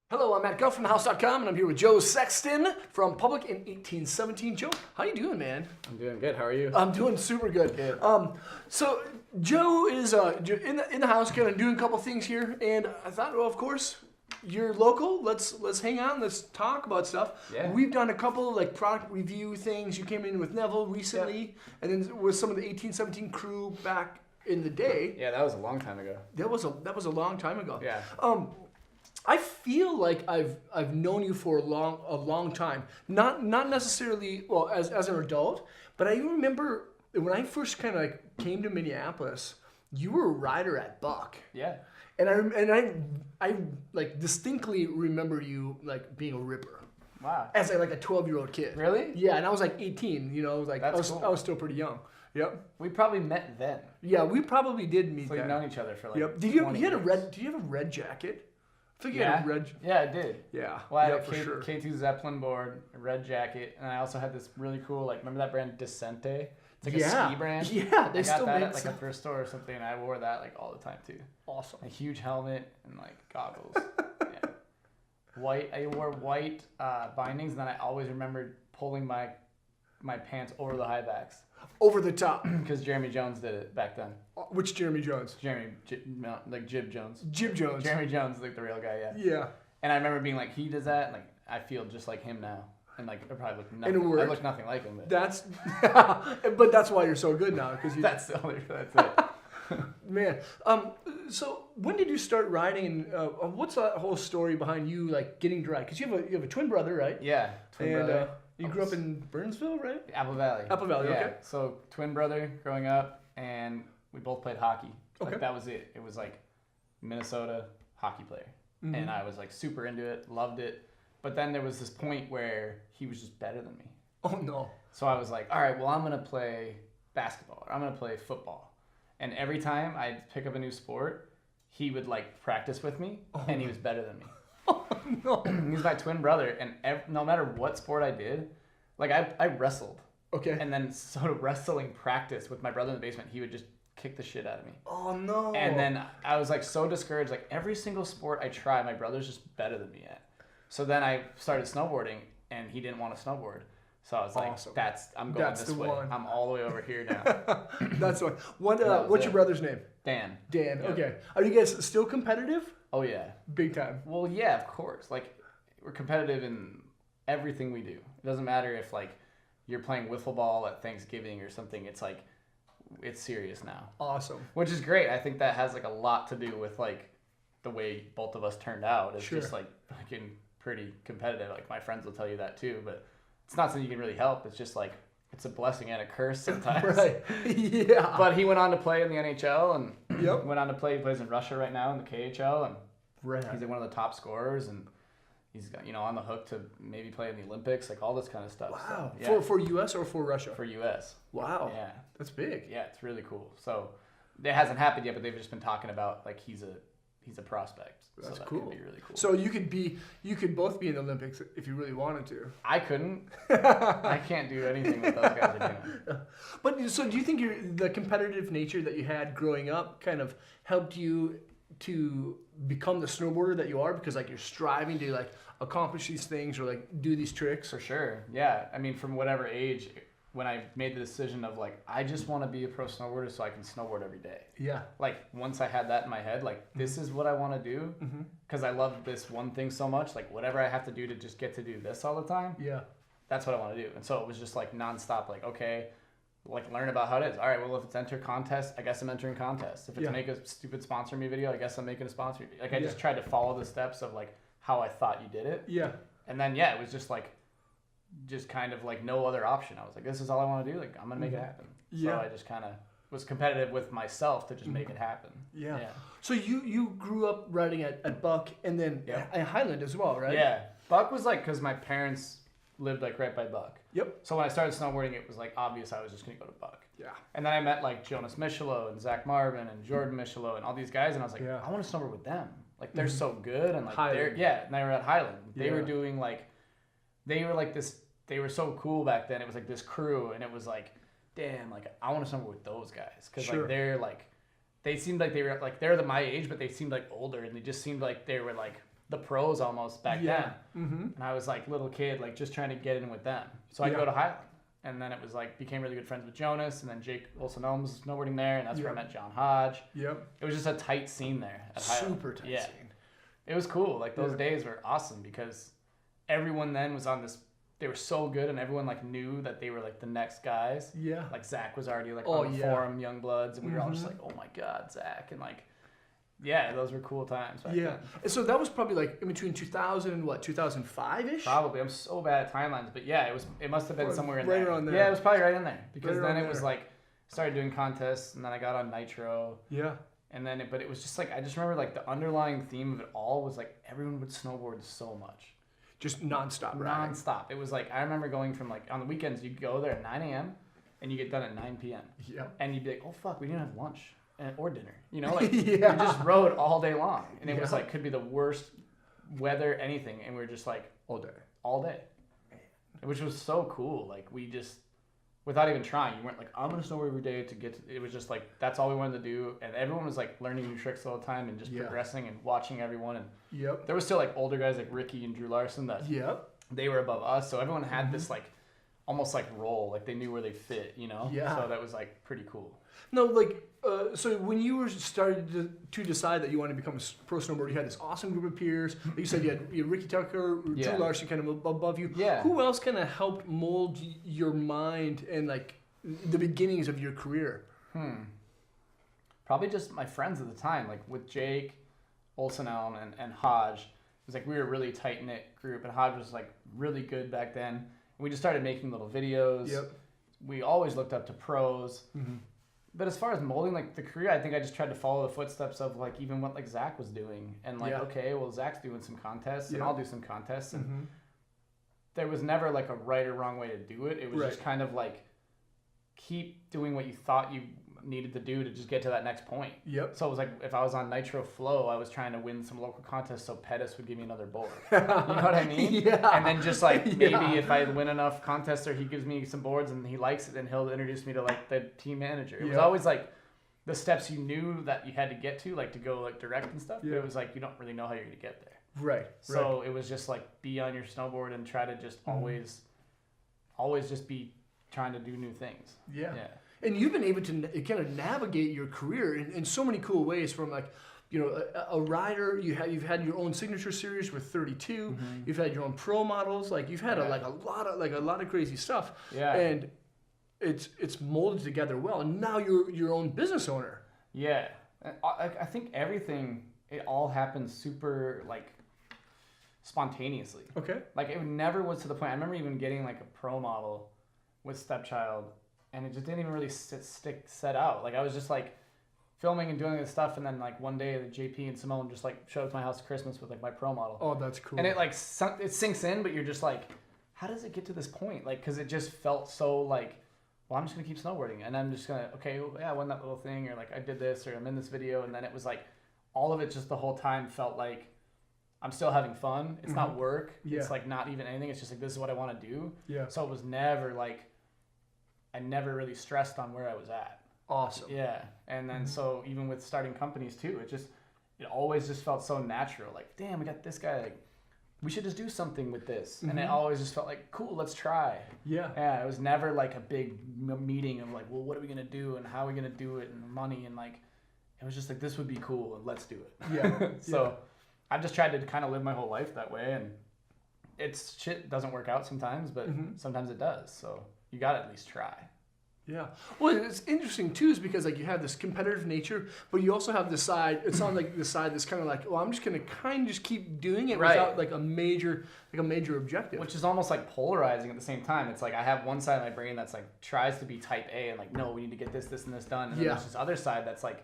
Hello, I'm Matt Guff from thehouse.com, and I'm here with Joe Sexton from Public in 1817. Joe, how you doing, man? I'm doing good. How are you? I'm doing super good. So Joe is in the house, kind of doing a couple things here, and I thought, well, of course, you're local. Let's hang out and let's talk about stuff. Yeah. We've done a couple like product review things. You came in with Neville recently, and then with some of the 1817 crew back in the day. Yeah, that was a long time ago. That was a long time ago. Yeah. I feel like I've known you for a long time. Not necessarily as an adult, but I remember when I first kind of like came to Minneapolis, you were a rider at Buck. Yeah. And I like distinctly remember you like being a ripper. Wow. As like a 12-year-old kid. Really? Yeah, and I was like 18, like That's I cool. was still pretty young. Yep. We probably met then. Yeah, we probably did meet So we've then. known each other for like Yep. 20 you have a red jacket? I think you had a red. Yeah, I did. Yeah. Well, I had for sure. K2 Zeppelin board, a red jacket, and I also had this really cool, like, remember that brand Descente? It's like a ski brand. Yeah, they I got still that make at like some. a thrift store or something, and I wore that like all the time too. Awesome. A huge helmet and like goggles. Yeah. White. I wore white bindings, and then I always remembered pulling my pants over the high backs. Over the top. Because Jeremy Jones did it back then. Which Jeremy Jones? Like Jib Jones. Jim Jones. Jeremy Jones is like the real guy, yeah. Yeah. And I remember being like, he does that, and like I feel just like him now. And like I probably look nothing. And it worked. I look nothing like him. But That's, but that's why you're so good now, because that's it. Man. So when did you start riding? What's that whole story behind you like getting to ride? Because you have a twin brother, right? Yeah, twin brother. You grew up in Burnsville, right? Apple Valley. Apple Valley, yeah. okay. So twin brother growing up, and we both played hockey. Okay. Like that was it. It was like Minnesota hockey player, Mm-hmm. and I was like super into it, loved it. But then there was this point where he was just better than me. Oh no. So I was like, all right, well I'm gonna play basketball or I'm gonna play football. And every time I'd pick up a new sport, he would like practice with me, and he was better than me. Oh no. He was my twin brother, and no matter what sport I did, like I wrestled. Okay. And then sort of wrestling practice with my brother in the basement, he would just kick the shit out of me. Oh no. And then I was like so discouraged. Like every single sport I try, my brother's just better than me at. So then I started snowboarding, and he didn't want to snowboard. So I was like, Awesome. I'm going That's this the way. one. I'm all the way over here now. That's the one. That was What's it. your brother's name? Dan. Dan. Yep. Okay. Are you guys still competitive? Oh yeah. Big time. Well, yeah, of course. Like we're competitive in everything we do. It doesn't matter if like you're playing wiffle ball at Thanksgiving or something. It's like it's serious now. Awesome. Which is great. I think that has like a lot to do with like the way both of us turned out. It's Sure. just like fucking pretty competitive. Like my friends will tell you that too, but it's not something you can really help. It's just like it's a blessing and a curse sometimes. Right. Yeah. But he went on to play in the NHL and Yep. went on to play. He plays in Russia right now in the KHL, and Right. he's like one of the top scorers, and he's got, on the hook to maybe play in the Olympics, like all this kind of stuff. Wow. So, yeah, For US or for Russia? for US. Wow. Yeah. That's big. Yeah, it's really cool. So it hasn't happened yet, but they've just been talking about like he's a prospect. That's so that cool. Could be really cool. So you could both be in the Olympics if you really wanted to. I couldn't. I can't do anything that those guys are doing. But so do you think the competitive nature that you had growing up kind of helped you to become the snowboarder that you are, because like you're striving to like accomplish these things or like do these tricks? For sure. Yeah. I mean, from whatever age, when I made the decision of like, I just want to be a pro snowboarder so I can snowboard every day. Yeah. Like once I had that in my head, like this is what I want to do because I love this one thing so much. Like whatever I have to do to just get to do this all the time, Yeah. that's what I want to do. And so it was just like nonstop, like, okay, like learn about how it is. All right, well, if it's enter contest, I guess I'm entering contests. If it's Yeah. make a stupid sponsor me video, I guess I'm making a sponsor. Like I just Yeah. tried to follow the steps of like how I thought you did it. Yeah. And then, yeah, it was just like, just kind of like no other option. I was like, this is all I want to do. Like, I'm going to make it happen. Yeah. So I just kind of was competitive with myself to just make it happen. Yeah. So you grew up riding at Buck and then at Highland as well, right? Yeah. Buck was like, because my parents lived like right by Buck. Yep. So when I started snowboarding, it was like obvious I was just going to go to Buck. Yeah. And then I met like Jonas Michelot and Zach Marvin and Jordan Michelot and all these guys. And I was like, Yeah. I want to snowboard with them. Like they're so good. And like, Highland. and they were at Highland. They were Yeah. doing like, they were like this, they were so cool back then. It was like this crew and it was like, damn, like I want to snowboard with those guys. Cause Sure. like they seemed like they were like they're my age, but they seemed like older, and they just seemed like they were like the pros almost back then. Mm-hmm. And I was like little kid, like just trying to get in with them. So I'd Yeah. go to Highland, and then it was like became really good friends with Jonas, and then Jake Olsen-Ohm was snowboarding there, and that's where I met John Hodge. Yep. It was just a tight scene there at Highland. Super tight Yeah. scene. It was cool. Like those days were awesome because everyone then was on this. They were so good, and everyone like knew that they were like the next guys. Yeah. Like Zach was already like on the forum, Young Bloods, and we were all just Mm-hmm. like, oh my god, Zach, and like, yeah, those were cool times back Yeah. then. And so that was probably like in between 2000 and what, 2005-ish? Probably. I'm so bad at timelines, but yeah, it must have been somewhere in right there. around there. Yeah, it was probably right in there because Right then around it was there. like started doing contests, and then I got on Nitro. Yeah. And then, but it was just like, I just remember like the underlying theme of it all was like everyone would snowboard so much. Just nonstop riding. Non-stop. It was like, I remember going from like, on the weekends, you'd go there at 9 a.m. and you get done at 9 p.m. Yep. And you'd be like, oh fuck, we didn't have lunch or dinner. You know, like Yeah. we just rode all day long. And it was Yeah. like, could be the worst weather, anything. And we were just like, All day. all day. Which was so cool. Like we just, without even trying, you weren't like, I'm going to snowboard every day to get to, it was just like, that's all we wanted to do. And everyone was like learning new tricks all the time and just progressing and watching everyone. And Yep. there was still like older guys like Ricky and Drew Larson that Yep. they were above us. So everyone had this like, almost like role, like they knew where they fit, you know? Yeah. So that was like pretty cool. No, like, so when you were started to decide that you wanted to become a pro snowboarder, you had this awesome group of peers. Like you said you had Ricky Tucker, Yeah. Drew Larson kind of above you. Yeah. Who else kind of helped mold your mind and like the beginnings of your career? Probably just my friends at the time, like with Jake, Olsen-Elm, and Hodge. It was like we were a really tight-knit group, and Hodge was like really good back then. And we just started making little videos. Yep. We always looked up to pros. Mm-hmm. But as far as molding like the career, I think I just tried to follow the footsteps of like even what like Zach was doing, and like okay, well Zach's doing some contests, and I'll do some contests, and there was never like a right or wrong way to do it. It was just kind of like keep doing what you thought you needed to do to just get to that next point. Yep. So it was like if I was on Nitro Flow, I was trying to win some local contests so Pettis would give me another board. You know what I mean? Yeah. And then just like maybe if I win enough contests or he gives me some boards and he likes it, then he'll introduce me to like the team manager. It was always like the steps you knew that you had to get to, like to go like direct and stuff. But it was like you don't really know how you're gonna get there. Right. So it was just like be on your snowboard and try to just always just be trying to do new things. Yeah. Yeah. And you've been able to kind of navigate your career in so many cool ways. From like, you know, a rider, you've had your own signature series with 32. You've had your own pro models. Like you've had a lot of crazy stuff. Yeah. And it's molded together well. And now you're your own business owner. Yeah. I think everything, it all happens super like spontaneously. Okay. Like it never was to the point. I remember even getting like a pro model with Stepchild, and it just didn't even really set out. Like I was just like filming and doing this stuff, and then like one day the JP and Simone just like showed up to my house at Christmas with like my pro model. Oh, that's cool. And it like it sinks in, but you're just like, how does it get to this point? Like, because it just felt so like, well, I'm just gonna keep snowboarding, and I'm just gonna well, yeah, I won that little thing, or like I did this, or I'm in this video, and then it was like, all of it just the whole time felt like I'm still having fun. It's not work. Yeah. It's like not even anything. It's just like this is what I want to do. Yeah. So it was never like, I never really stressed on where I was at. Awesome. Yeah. And then so even with starting companies too, it always just felt so natural. Like, damn, we got this guy. Like, we should just do something with this. And it always just felt like, cool, let's try. Yeah. Yeah. It was never like a big meeting of like, well, what are we gonna do and how are we gonna do it and money, and like, it was just like, this would be cool and let's do it. Yeah. So I've just tried to kind of live my whole life that way, and it's shit doesn't work out sometimes, but sometimes it does. So you got to at least try. Yeah. Well, it's interesting too, is because like you have this competitive nature, but you also have the side. It sounds like the side that's kind of like, well, I'm just gonna kind of just keep doing it without like a major objective. Which is almost like polarizing at the same time. It's like I have one side of my brain that's like tries to be type A and like, no, we need to get this, and this done. And then there's this other side that's like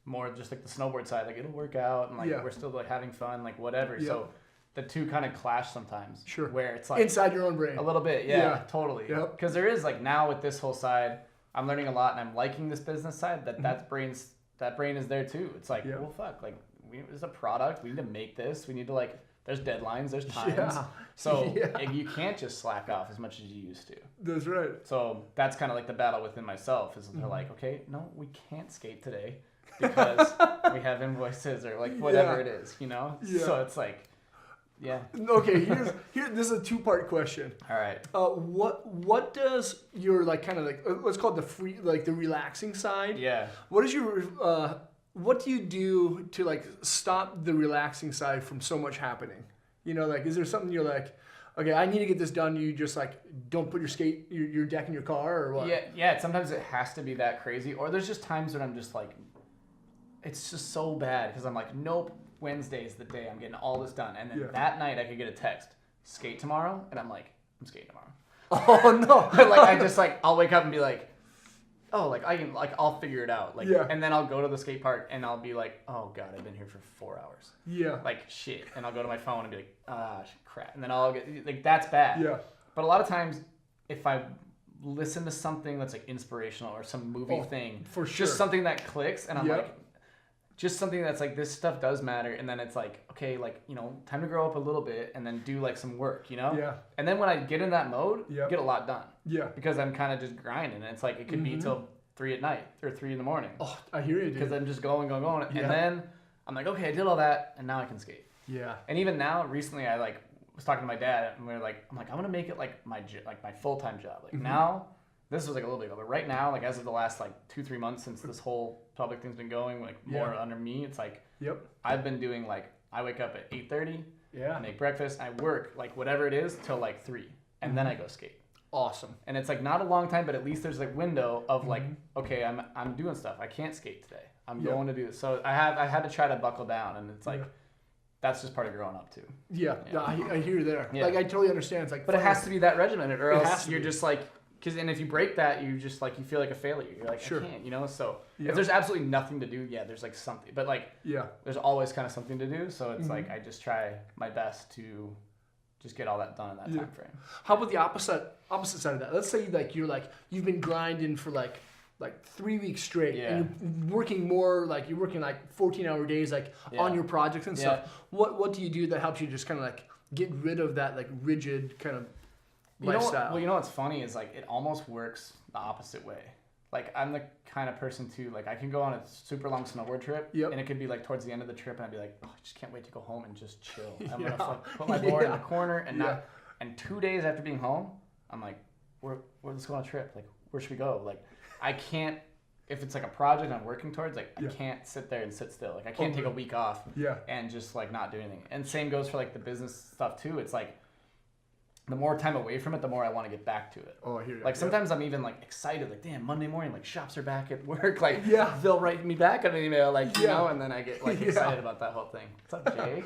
more just like the snowboard side, like it'll work out and like we're still like having fun, like whatever. So the two kind of clash sometimes. Sure. Where it's like inside your own brain. A little bit, yeah. Totally. Yep. Because there is like now with this whole side, I'm learning a lot and I'm liking this business side. That brain is there too. It's like, well, fuck, like there's a product. We need to make this. We need to like. There's deadlines. There's times. Yeah. So you can't just slack off as much as you used to. That's right. So that's kind of like the battle within myself. Is they're like, okay, no, we can't skate today. because we have invoices or like whatever it is, you know? Yeah. So it's like, yeah. Okay, this is a two-part question. All right. What does your like kind of like let's call it the free like the relaxing side? Yeah. What is your what do you do to like stop the relaxing side from so much happening? You know, like is there something you're like, okay, I need to get this done. You just like don't put your deck in your car or what? Yeah. Sometimes it has to be that crazy, or there's just times when I'm just like, it's just so bad because I'm like, nope. Wednesday is the day I'm getting all this done, and then that night I could get a text, skate tomorrow, and I'm like, I'm skating tomorrow. Oh no! But like I just like I'll wake up and be like, oh, like I can like I'll figure it out, like, and then I'll go to the skate park and I'll be like, oh god, I've been here for 4 hours. Yeah. Like shit, and I'll go to my phone and be like, ah, crap, and then I'll get like that's bad. Yeah. But a lot of times, if I listen to something that's like inspirational or some movie thing, for sure, just something that clicks, and I'm like. Just something that's like, this stuff does matter. And then it's like, okay, like, you know, time to grow up a little bit and then do like some work, you know? Yeah. And then when I get in that mode, get a lot done. Yeah. Because I'm kind of just grinding. And it's like, it could be till 3 at night or 3 in the morning. Oh, I hear you, dude. Because I'm just going. Yeah. And then I'm like, okay, I did all that and now I can skate. Yeah. And even now, recently, I like was talking to my dad and I'm like, I'm going to make it like my full-time job. Like now, this was like a little bit ago, but right now, like as of the last like 2-3 months since this whole public thing's been going, like more under me, it's like I've been doing like I wake up at 8:30, I make breakfast, I work like whatever it is till like 3, and then I go skate. Awesome. And it's like not a long time, but at least there's like window of like okay, I'm doing stuff. I can't skate today. I'm going to do this. So I had to try to buckle down, and it's like that's just part of growing up too. Yeah. I hear you there. Like I totally understand. It's like, but it has to be that regimented, or else you're be. just like. And if you break that, you just like you feel like a failure. You're like, I can't, you know. So if there's absolutely nothing to do, there's like something. But like, there's always kind of something to do. So it's like I just try my best to just get all that done in that time frame. How about the opposite side of that? Let's say like you've been grinding for like 3 weeks straight, and you're working more like you're working like 14-hour days like on your projects and stuff. What do you do that helps you just kind of like get rid of that like rigid kind of lifestyle? You know what's funny is like it almost works the opposite way. Like I'm the kind of person too, like I can go on a super long snowboard trip and it could be like towards the end of the trip and I'd be like, oh, I just can't wait to go home and just chill. I'm gonna like, put my board in the corner and not. And 2 days after being home, I'm like, let's go on a trip. Like where should we go? Like I can't. If it's like a project I'm working towards, like I can't sit there and sit still. Like I can't take a week off and just like not do anything. And same goes for like the business stuff too. It's like. The more time away from it, the more I want to get back to it. Oh, I hear you. Like sometimes I'm even like excited, like damn, Monday morning, like shops are back at work, like they'll write me back on an email, like you know, and then I get like excited about that whole thing. What's up, Jake?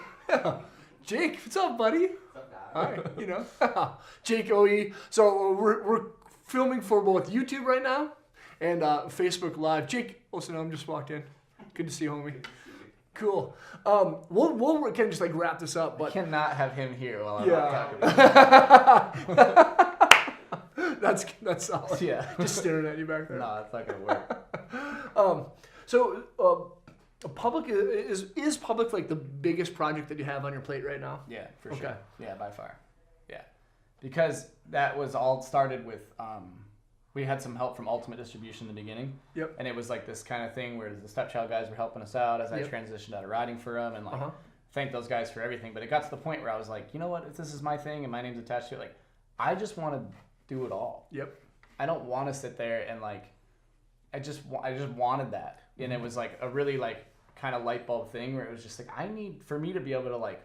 Jake, what's up, buddy? What's up, guys? All right, you know, Jake OE. So we're filming for both YouTube right now and Facebook Live. Jake, listen, I'm just walked in. Good to see you, homie. Cool. We'll kind of just like wrap this up, but I cannot have him here while I'm not talking about it. That's solid. Yeah. Just staring at you back there. No, that's not gonna work. So public is public like the biggest project that you have on your plate right now? Yeah, for sure. Yeah, by far. Yeah, because that was all started with. We had some help from Ultimate Distribution in the beginning. Yep. And it was like this kind of thing where the Stepchild guys were helping us out as I transitioned out of riding for them and like thank those guys for everything. But it got to the point where I was like, you know what, if this is my thing and my name's attached to it, like I just want to do it all. Yep. I don't want to sit there and like, I just wanted that. And it was like a really like kind of light bulb thing where it was just like, for me to be able to like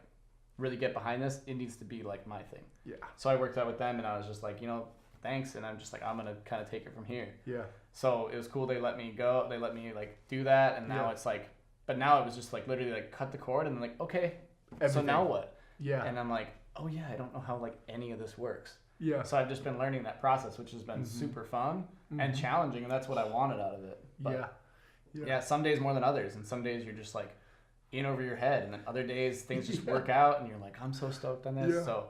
really get behind this, it needs to be like my thing. Yeah. So I worked out with them and I was just like, you know, thanks, and I'm just like I'm gonna kind of take it from here. Yeah. So it was cool. They let me go. They let me like do that, and now it's like, but now it was just like literally like cut the cord and like okay, everything. So now what? Yeah. And I'm like, oh yeah, I don't know how like any of this works. Yeah. So I've just been learning that process, which has been super fun and challenging, and that's what I wanted out of it. But, yeah. Some days more than others, and some days you're just like in over your head, and then other days things just work out, and you're like, I'm so stoked on this. Yeah. So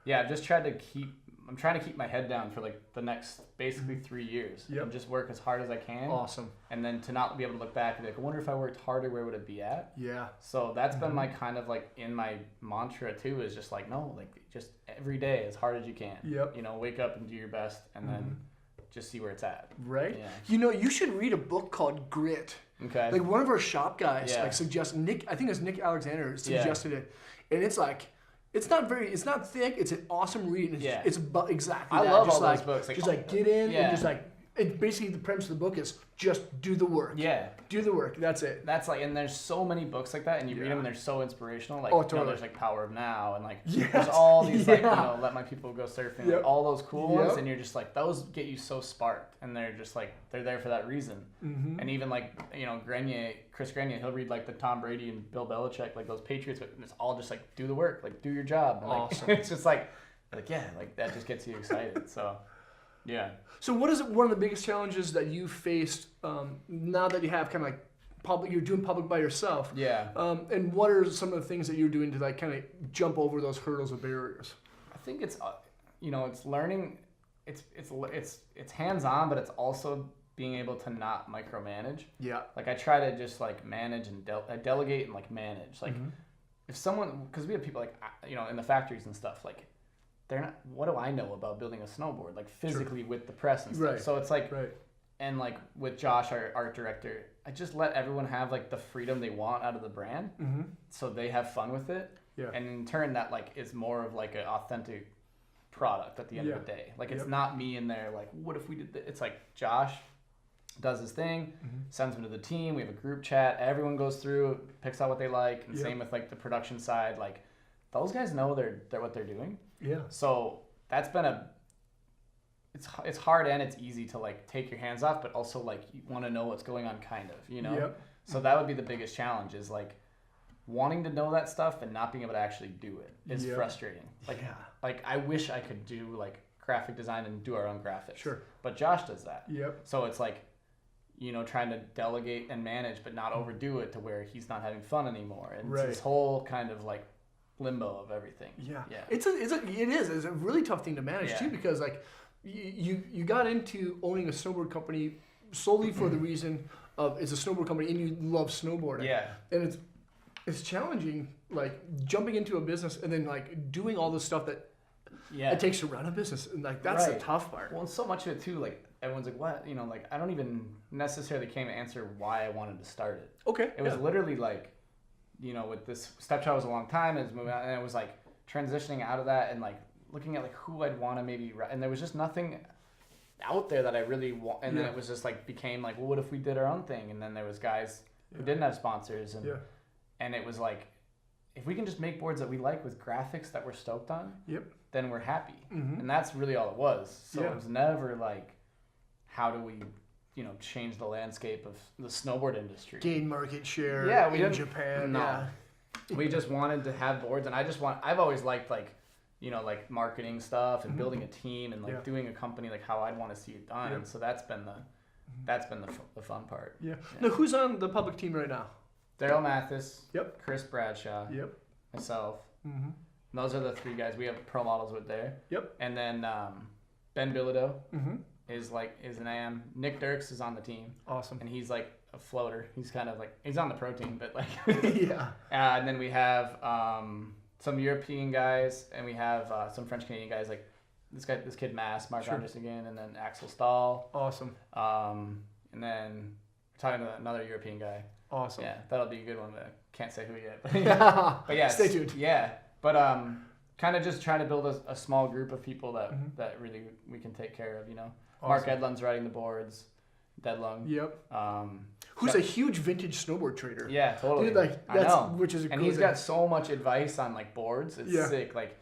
yeah, I've just tried to I'm trying to keep my head down for like the next basically 3 years and just work as hard as I can. Awesome. And then to not be able to look back and be like, I wonder if I worked harder, where would it be at? Yeah. So that's been my kind of like in my mantra too, is just like, no, like just every day as hard as you can. Yep. You know, wake up and do your best, and then just see where it's at. Right. Yeah. You know, you should read a book called Grit. Okay. Like one of our shop guys suggested, I think it's Nick Alexander suggested it, and it's like. It's not thick. It's an awesome read. And it's about exactly that. I love just all like, those books. Like, just like get in and just like, basically the premise of the book is just do the work. Yeah. Do the work. That's it. That's like, and there's so many books like that, and you read them and they're so inspirational. Like, totally. you know, there's like Power of Now, and like there's all these like, you know, Let My People Go Surfing, like all those cool ones, and you're just like, those get you so sparked, and they're just like, they're there for that reason. Mm-hmm. And even like, you know, Chris Grenier, he'll read like the Tom Brady and Bill Belichick, like those Patriots, and it's all just like, do the work, like do your job. And, like, awesome. It's just like yeah, like that just gets you excited. So. Yeah. So what is one of the biggest challenges that you faced now that you have kind of like public, you're doing public by yourself? Yeah. And what are some of the things that you're doing to like kind of jump over those hurdles or barriers? I think it's, you know, it's learning. It's hands-on, but it's also being able to not micromanage. Yeah. Like I try to just like manage and I delegate and like manage. Like if someone, because we have people like, you know, in the factories and stuff, like they're not, what do I know about building a snowboard, like physically with the press and stuff. Right. So it's like, and like with Josh, our art director, I just let everyone have like the freedom they want out of the brand, so they have fun with it. Yeah. And in turn, that like is more of like an authentic product at the end of the day. Like it's not me in there like, what if we did this? It's like Josh does his thing, sends them to the team. We have a group chat. Everyone goes through, picks out what they like, and same with like the production side. Like those guys know they're what they're doing. Yeah. So that's been it's hard and it's easy to like take your hands off, but also like you want to know what's going on, kind of, you know. Yep. So that would be the biggest challenge, is like wanting to know that stuff and not being able to actually do it is frustrating. Like like I wish I could do like graphic design and do our own graphics. Sure. But Josh does that. Yep. So it's like, you know, trying to delegate and manage, but not overdo it to where he's not having fun anymore. And it's this whole kind of like limbo of everything. Yeah. It is a really tough thing to manage too, because like you got into owning a snowboard company solely for the reason of it's a snowboard company and you love snowboarding. Yeah. And it's challenging, like jumping into a business and then like doing all the stuff that it takes to run a business, and like that's the tough part. Well, and so much of it too, like everyone's like, what, you know, like I don't even necessarily came to answer why I wanted to start it. Okay. It was literally like, you know, with this Stepchild was a long time, and it was moving out, and it was like transitioning out of that and like looking at like who I'd want to maybe, and there was just nothing out there that I really want, and then it was just like became like, well, what if we did our own thing? And then there was guys who didn't have sponsors, and it was like, if we can just make boards that we like with graphics that we're stoked on, then we're happy. And that's really all it was. So it was never like, how do we, you know, change the landscape of the snowboard industry, gain market share in Japan. No. We just wanted to have boards, and I've always liked like, you know, like marketing stuff and building a team and like doing a company like how I'd want to see it done. And so that's been the fun part. Now who's on the public team right now? Daryl Mathis, Chris Bradshaw, myself. Those are the three guys we have pro models with there. And then Ben Bilodeau is an AM. Nick Dirks is on the team. Awesome. And he's like a floater. He's kind of like, he's on the pro team, but like and then we have some European guys, and we have some French Canadian guys, like this kid Mass, Mark Anderson again, and then Axel Stahl. Awesome. And then we're talking to another European guy. Awesome. Yeah, that'll be a good one. But can't say who yet. But yeah, stay tuned. Yeah, but kind of just trying to build a small group of people that really we can take care of. You know, Mark Edlund's riding the boards. Deadlung. Who's a huge vintage snowboard trader. Yeah, totally. Dude, like that's, I know. Which is a and he's got so much advice on like boards. It's sick. Like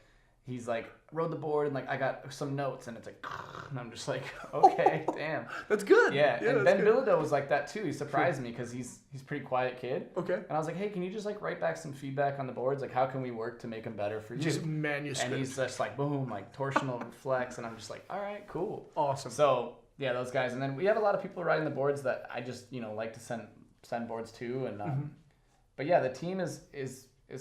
he's like, rode the board and like I got some notes, and it's like, and I'm just like, okay, damn, that's good. Yeah, and Ben Bilodeau was like that too. He surprised me because he's a pretty quiet kid. Okay. And I was like, hey, can you just like write back some feedback on the boards? Like, how can we work to make them better for you? Just manuscript. And he's just like, boom, like torsional flex, and I'm just like, all right, cool, awesome. So yeah, those guys, and then we have a lot of people riding the boards that I just like to send boards to, and but yeah, the team is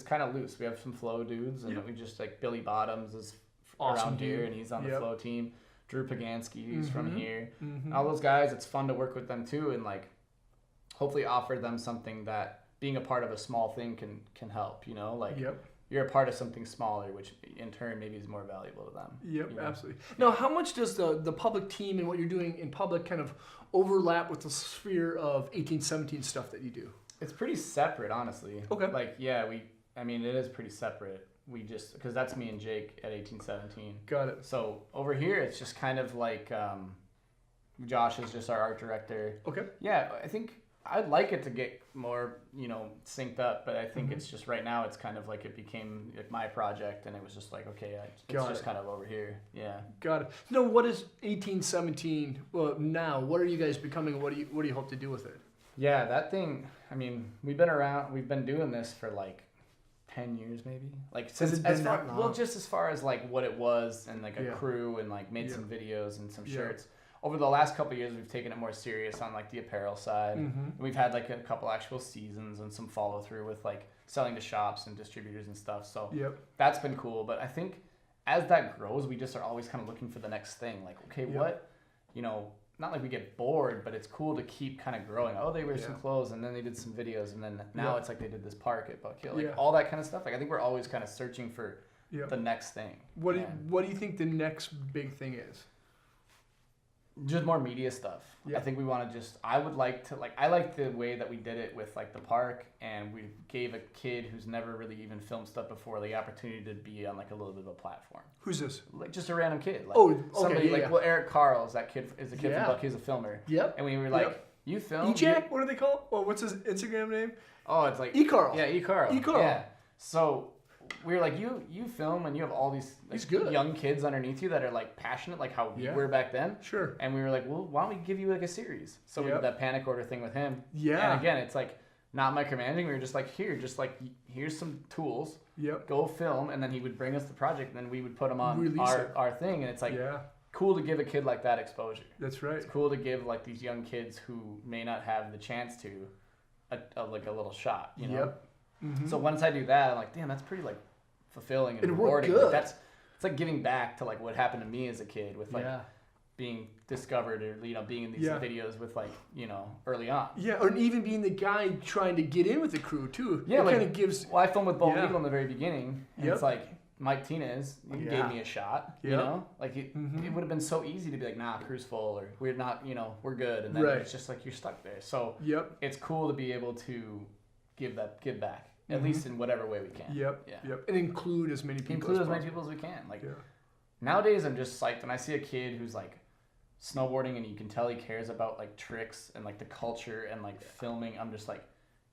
kind of loose. We have some flow dudes, and we just like Billy Bottoms is awesome around here, and he's on the flow team. Drew Pagansky is from here. All those guys, it's fun to work with them too, and like hopefully offer them something that being a part of a small thing can help, you know, like Yep. you're a part of something smaller, which in turn maybe is more valuable to them. Yep, you know? absolutely. Now, how much does the public team and what you're doing in public kind of overlap with the sphere of 1817 stuff that you do? It's pretty separate, honestly. Okay. Like, yeah, I mean, it is pretty separate. We just, because that's me and Jake at 1817. Got it. So over here, it's just kind of like Josh is just our art director. Okay. Yeah, I think I'd like it to get more, you know, synced up, but I think it's just right now it's kind of like it became like my project, and it was just like, okay, it's just kind of over here. Yeah. Got it. No, what is 1817? Well, now what are you guys becoming? What do you hope to do with it? Yeah, that thing. I mean, we've been doing this for like 10 years maybe. Like since just as far as like what it was and like a crew and like made some videos and some shirts. Over the last couple of years, we've taken it more serious on like the apparel side. And we've had like a couple actual seasons and some follow through with like selling to shops and distributors and stuff. So that's been cool. But I think as that grows, we just are always kind of looking for the next thing. Like, okay, what, you know, not like we get bored, but it's cool to keep kind of growing. Oh, they wear some clothes, and then they did some videos, and then now it's like they did this park at Buck Hill, like all that kind of stuff. Like I think we're always kind of searching for the next thing. What do you think the next big thing is? Just more media stuff. I think we want to I like the way that we did it with like the park, and we gave a kid who's never really even filmed stuff before the opportunity to be on like a little bit of a platform. Who's this? Like just a random kid. Like somebody well, Eric Carls, that kid is a kid from Buck. He's a filmer. Yep. And we were like, you film? E-Jack? What do they call? Well, what's his Instagram name? Oh, it's like E-Carl. Yeah, E-Carl. E-Carl. Yeah. So we were like, you film, and you have all these young kids underneath you that are like passionate, like how we were back then. Sure. And we were like, well, why don't we give you like a series? So we did that panic order thing with him. Yeah. And again, it's like not micromanaging. We were just like, here's some tools. Yep. Go film, and then he would bring us the project, and then we would put them on our thing, and it's like cool to give a kid like that exposure. That's right. It's cool to give like these young kids who may not have the chance to a little shot, you know. Yep. Mm-hmm. So once I do that, I'm like, damn, that's pretty like fulfilling and rewarding. Like, it's like giving back to like what happened to me as a kid with like being discovered, or you know, being in these videos with like, you know, early on. Yeah, or even being the guy trying to get in with the crew too. Yeah, it kind of gives. Well, I filmed with Bald Eagle in the very beginning, and it's like Mike Tinez gave me a shot. You know, like it would have been so easy to be like, nah, crew's full, or we're not, you know, we're good, and then it's just like you're stuck there. So it's cool to be able to give back. At least in whatever way we can. Yep. And include as many people as we can. Like nowadays, I'm just psyched when I see a kid who's like snowboarding, and you can tell he cares about like tricks and like the culture and like filming. I'm just like,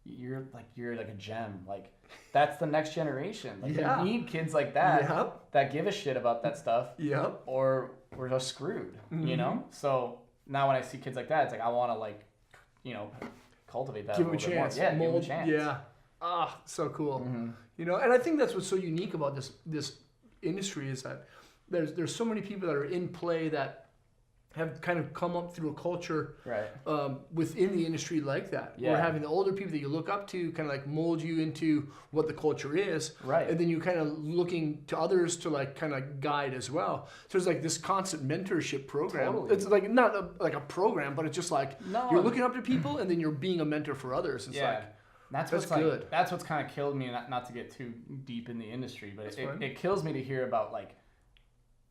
you're like a gem. Like that's the next generation. Like we need kids like that that give a shit about that stuff. Yep. Or we're just screwed. You know. So now when I see kids like that, it's like I want to like, you know, cultivate that. Give them a chance. Yeah. Give them a chance. Yeah. So cool. You know, and I think that's what's so unique about this industry is that there's so many people that are in play that have kind of come up through a culture within the industry like that. Yeah. Where having the older people that you look up to kind of like mold you into what the culture is. Right. And then you kind of looking to others to like kind of guide as well. So there's like this constant mentorship program. Totally. It's like not like a program, but it's just like you're looking up to people and then you're being a mentor for others. It's like, that's good. That's what's kind of killed me, not to get too deep in the industry, but it kills me to hear about like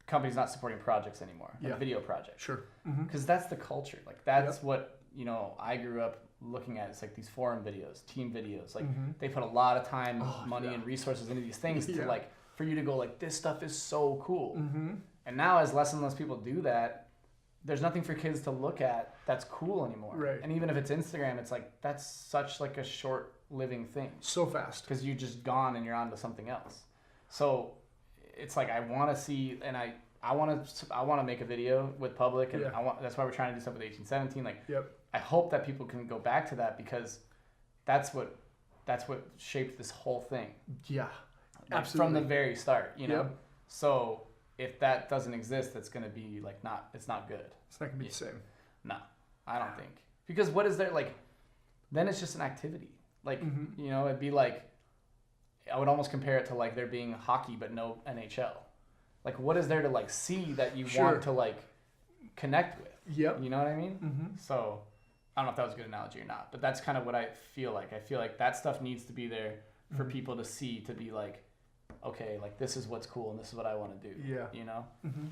companies not supporting projects anymore, like video projects. Sure. Because that's the culture. Like that's what, you know, I grew up looking at. It's like these forum videos, team videos. Like they put a lot of time, money, and resources into these things to like for you to go like, this stuff is so cool. And now as less and less people do that, there's nothing for kids to look at that's cool anymore. Right. And even if it's Instagram, it's like that's such like a short living thing. So fast. Because you're just gone and you're on to something else. So it's like I want to see, and I want to make a video with public, and that's why we're trying to do stuff with 1817. Like I hope that people can go back to that, because that's what shaped this whole thing. Yeah. Like, absolutely. From the very start, you know. So if that doesn't exist, it's going to be like it's not good. It's not going to be the same. No, I don't think. Because what is there, like, then it's just an activity. Like, you know, it'd be like, I would almost compare it to like there being hockey but no NHL. Like, what is there to like see that you want to like connect with? Yep. You know what I mean? So I don't know if that was a good analogy or not, but that's kind of what I feel like. I feel like that stuff needs to be there for people to see, to be like, okay, like this is what's cool and this is what I want to do. Yeah. You know?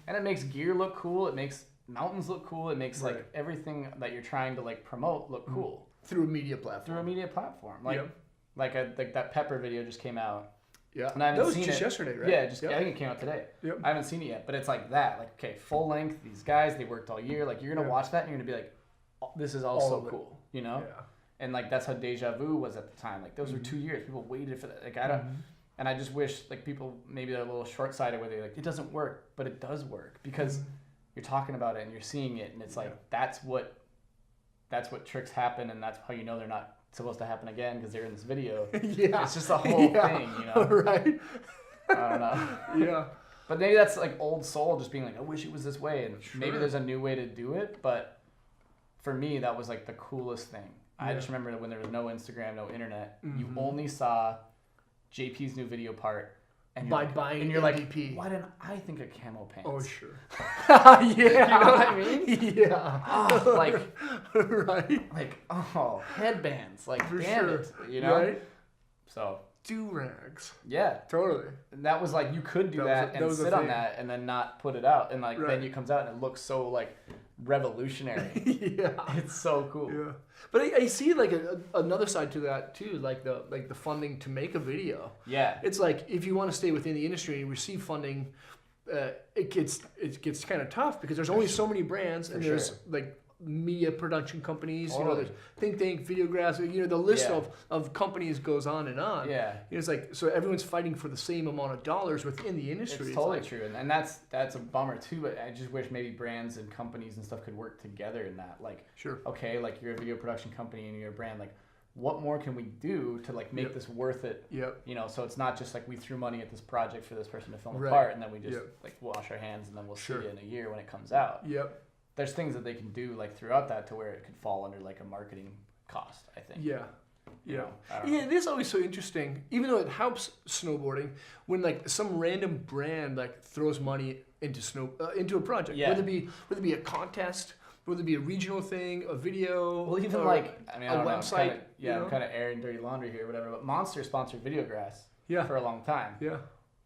And it makes gear look cool. It makes mountains look cool. It makes like everything that you're trying to like promote look cool. Through a media platform. Like that Pepper video just came out. Yeah. And I haven't that was seen just it. yesterday, right? Yeah, I think it came out today. Yep. I haven't seen it yet, but it's like that. Like, okay, full length, these guys, they worked all year. Like, you're going to watch that and you're going to be like, oh, this is all so cool, you know? Yeah. And like, that's how Deja Vu was at the time. Like, those were 2 years. People waited for that. Like, I don't, and I just wish like people, maybe they're a little short-sighted where they're like, it doesn't work, but it does work because you're talking about it and you're seeing it. And it's like, that's what tricks happen. And that's how you know they're not supposed to happen again because they're in this video. Yeah. It's just the whole thing, you know? Right. I don't know. Yeah. But maybe that's like old soul just being like, I wish it was this way. And maybe there's a new way to do it. But for me, that was like the coolest thing. I just remember when there was no Instagram, no internet. You only saw JP's new video part. And By buying and you're MVP. like, why didn't I think of camo pants? Oh, sure. Yeah. You know what I mean? Yeah. Oh, like, right. like, oh, headbands. Like, For damn sure. it. You know? Right? So. Do-rags. Yeah. Totally. And that was like, you could do that and sit on that and then not put it out. And like, then it comes out and it looks so like revolutionary. Yeah. It's so cool. Yeah. But I see like another side to that too, like the funding to make a video. Yeah. It's like if you want to stay within the industry and receive funding, it gets kind of tough because there's only so many brands and there's like media production companies, you know, there's Think Tank, Videographs, you know, the list of companies goes on and on. Yeah. You know, it's like, so everyone's fighting for the same amount of dollars within the industry. It's totally true. And that's a bummer too, but I just wish maybe brands and companies and stuff could work together in that. Like, okay, like you're a video production company and you're a brand, like what more can we do to like make this worth it? Yep. You know, so it's not just like we threw money at this project for this person to film a part and then we just like wash our hands and then we'll see it in a year when it comes out. Yep. There's things that they can do like throughout that to where it could fall under like a marketing cost, I think. Yeah. You know, it is always so interesting, even though it helps snowboarding, when like some random brand like throws money into into a project, whether it be a contest, whether it be a regional thing, a video, well, even like a website. I'm kind of airing dirty laundry here, or whatever. But Monster sponsored Videograss for a long time. Yeah.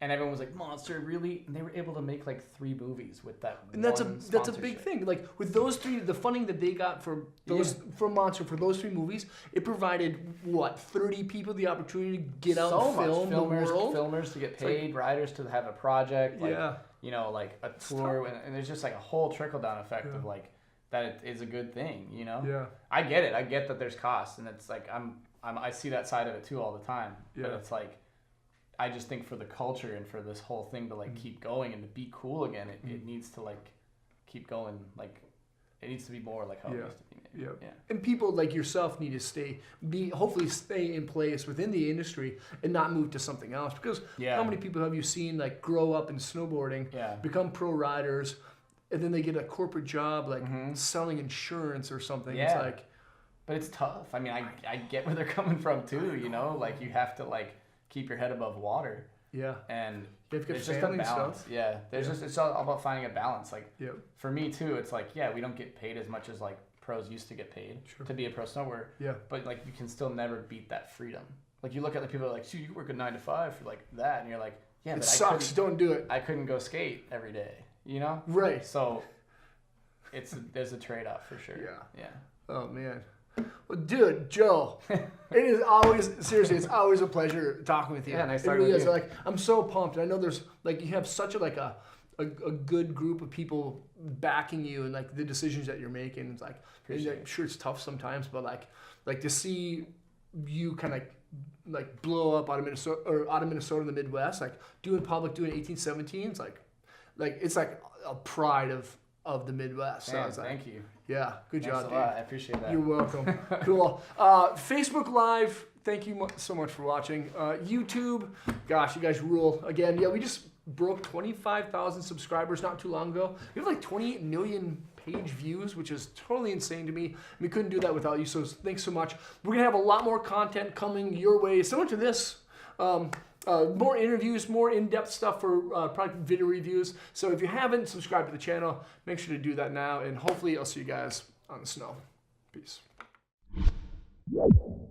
And everyone was like, Monster, really? And they were able to make like 3 movies with that. And that's a big thing. Like with those 3, the funding that they got from from Monster for those 3 movies, it provided 30 people the opportunity to get out and film the world. Filmers to get paid, writers to have a project, like, you know, like a tour, and there's just like a whole trickle down effect of like that it is a good thing, you know. Yeah. I get it. I get that there's costs, and it's like I see that side of it too all the time. Yeah. But it's like, I just think for the culture and for this whole thing to like keep going and to be cool again, it needs to like keep going. Like it needs to be more like how it used to be. Maybe. Yeah. And people like yourself need to hopefully stay in place within the industry and not move to something else. Because how many people have you seen like grow up in snowboarding, become pro riders, and then they get a corporate job like selling insurance or something? Yeah. It's like, but it's tough. I mean, I get where they're coming from too. You know, like you have to like keep your head above water. Yeah. And it's just a balance. Stuff. Yeah. It's all about finding a balance. Like for me too, it's like, we don't get paid as much as like pros used to get paid to be a pro snowboarder. Yeah. But like you can still never beat that freedom. Like you look at the people that are like, you work a 9 to 5 for like that, and you're like, yeah, but it sucks. Don't do it. I couldn't go skate every day. You know? Right. So there's a trade-off for sure. Yeah. Yeah. Oh man. Well, dude, Joe, it's always a pleasure talking with you. Yeah, nice talking with with you. Like, I'm so pumped. I know there's like you have such a good group of people backing you and like the decisions that you're making. It's like, I'm sure it's tough sometimes, but like to see you kind of like blow up out of Minnesota in the Midwest, like doing 1817. It's like a pride of the Midwest. Man, so thank you. Yeah, good job, dude. I appreciate that. You're welcome. Cool. Facebook Live, thank you so much for watching. YouTube, gosh, you guys rule. Again, we just broke 25,000 subscribers not too long ago. We have like 28 million page views, which is totally insane to me. We couldn't do that without you, so thanks so much. We're going to have a lot more content coming your way, similar to this. More interviews, more in-depth stuff for product video reviews. So if you haven't subscribed to the channel, make sure to do that now. And hopefully I'll see you guys on the snow. Peace. you.